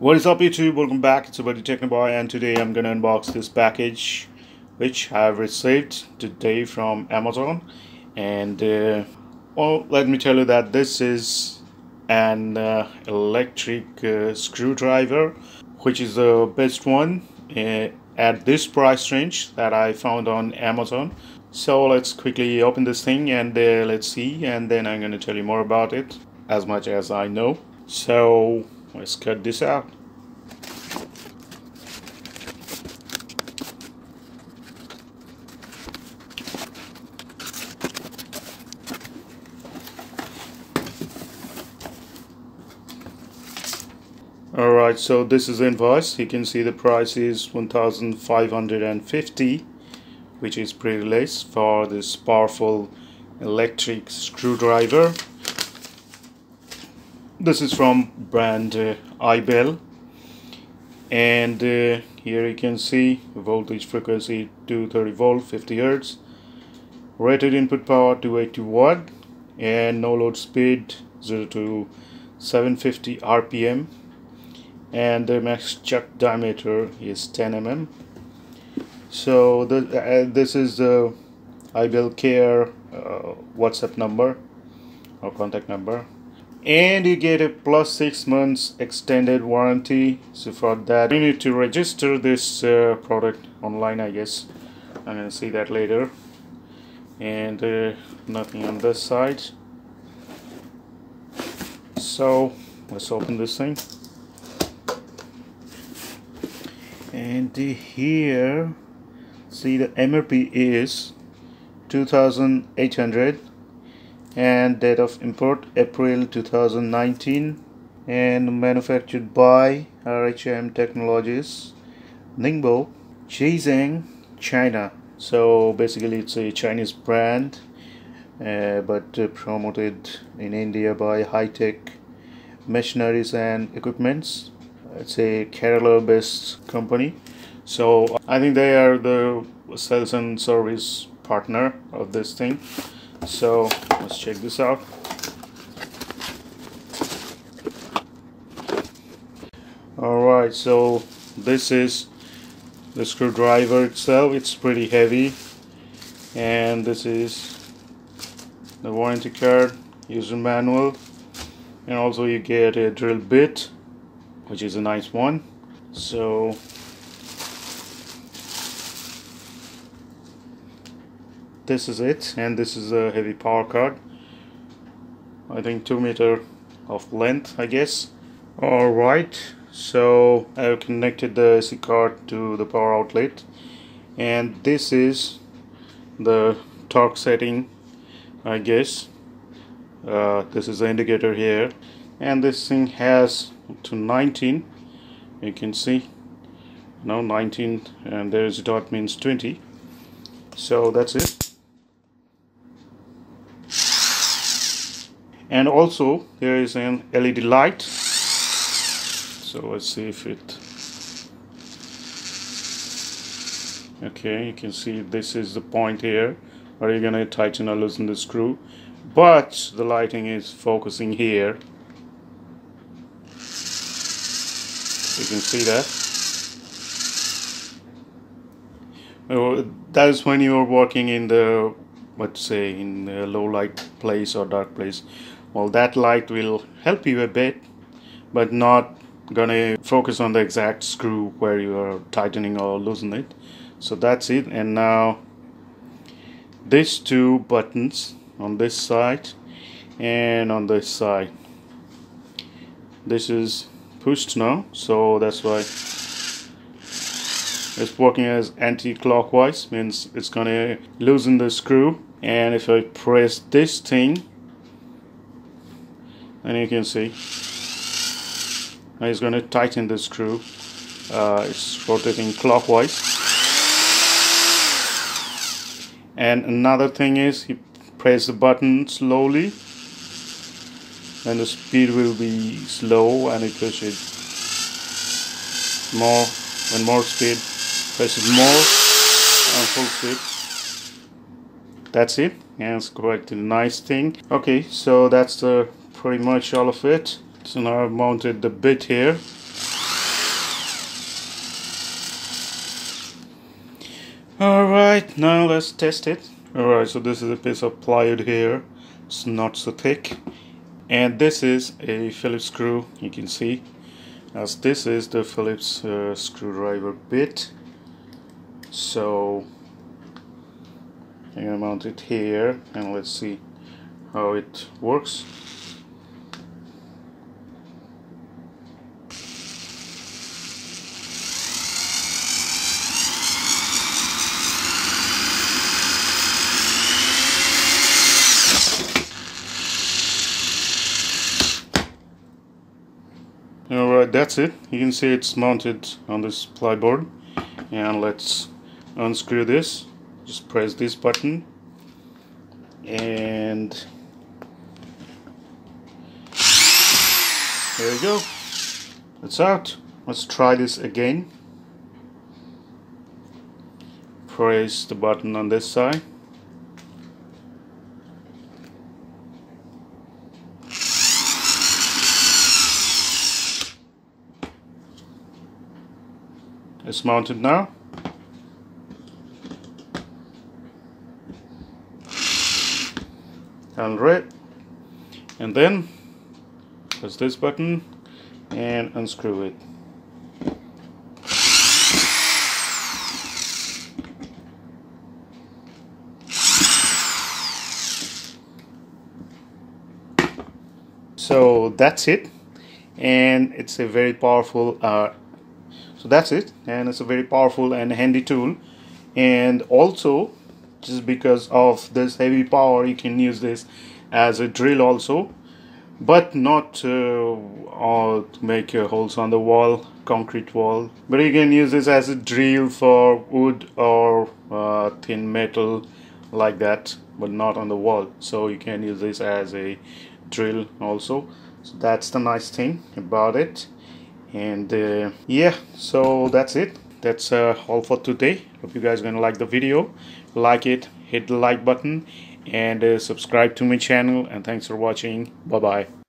What is up YouTube? Welcome back. It's about the Technoboy, and today I'm gonna unbox this package which I have received today from Amazon. And well, let me tell you that this is an electric screwdriver, which is the best one at this price range that I found on Amazon. So let's quickly open this thing and let's see, and then I'm gonna tell you more about it as much as I know. So let's cut this out. Alright, so this is the invoice. You can see the price is 1,550, which is pretty less for this powerful electric screwdriver. This is from brand iBELL, and here you can see voltage frequency 230 volt, 50 Hz, rated input power 280 watt, and no load speed 0 to 750 RPM, and the max chuck diameter is 10 mm. So this is the iBELL Care WhatsApp number or contact number. And you get a plus 6 months extended warranty. So for that you need to register this product online, I guess. I'm gonna see that later. And nothing on this side. So let's open this thing. And here, see, the MRP is 2,800. And date of import April 2019, and manufactured by RHM Technologies, Ningbo, Zhejiang, China. So basically it's a Chinese brand, but promoted in India by High-Tech Machineries and Equipments. It's a Kerala based company, so I think they are the sales and service partner of this thing. So let's check this out. Alright, so this is the screwdriver itself. It's pretty heavy, and this is the warranty card, user manual, and also you get a drill bit, which is a nice one. So this is it, and this is a heavy power cord. I think 2 meters of length, I guess. Alright, so I have connected the AC card to the power outlet, and this is the torque setting, I guess. This is the indicator here, and this thing has to 19. You can see now 19, and there is a dot, means 20. So that's it. And also there is an LED light. So let's see if it, okay, you can see this is the point here where you're gonna tighten or loosen the screw, but the lighting is focusing here. You can see that. That is when you are working in the, let's say, in a low light place or dark place. Well, that light will help you a bit, but not gonna focus on the exact screw where you are tightening or loosening it. So that's it. And now these two buttons on this side and on this side, this is pushed now, so that's why it's working as anti-clockwise, means it's gonna loosen the screw. And if I press this thing, and you can see it's gonna tighten the screw. It's rotating clockwise. And another thing is, you press the button slowly and the speed will be slow, and you push it more, and more speed, press it more, and full speed. That's it, and it's quite a nice thing. Okay, so that's pretty much all of it. So now I've mounted the bit here, Alright, now let's test it. Alright, so this is a piece of plywood here. It's not so thick. And this is a Phillips screw, you can see. As this is the Phillips screwdriver bit. So I'm gonna mount it here and let's see how it works. Alright, that's it. You can see it's mounted on this ply board. And let's unscrew this. Just press this button and there we go. It's out. Let's try this again. Press the button on this side. It's mounted now. Alright, and then press this button and unscrew it. So that's it, and it's a very powerful and it's a very powerful and handy tool. And also, just because of this heavy power, you can use this as a drill also, but not to make holes on the wall, concrete wall, but you can use this as a drill for wood or thin metal like that, but not on the wall. So you can use this as a drill also. So that's the nice thing about it. And yeah, so that's it. That's all for today. Hope you guys are gonna like the video. Like it, hit the like button, and subscribe to my channel. And thanks for watching. Bye bye.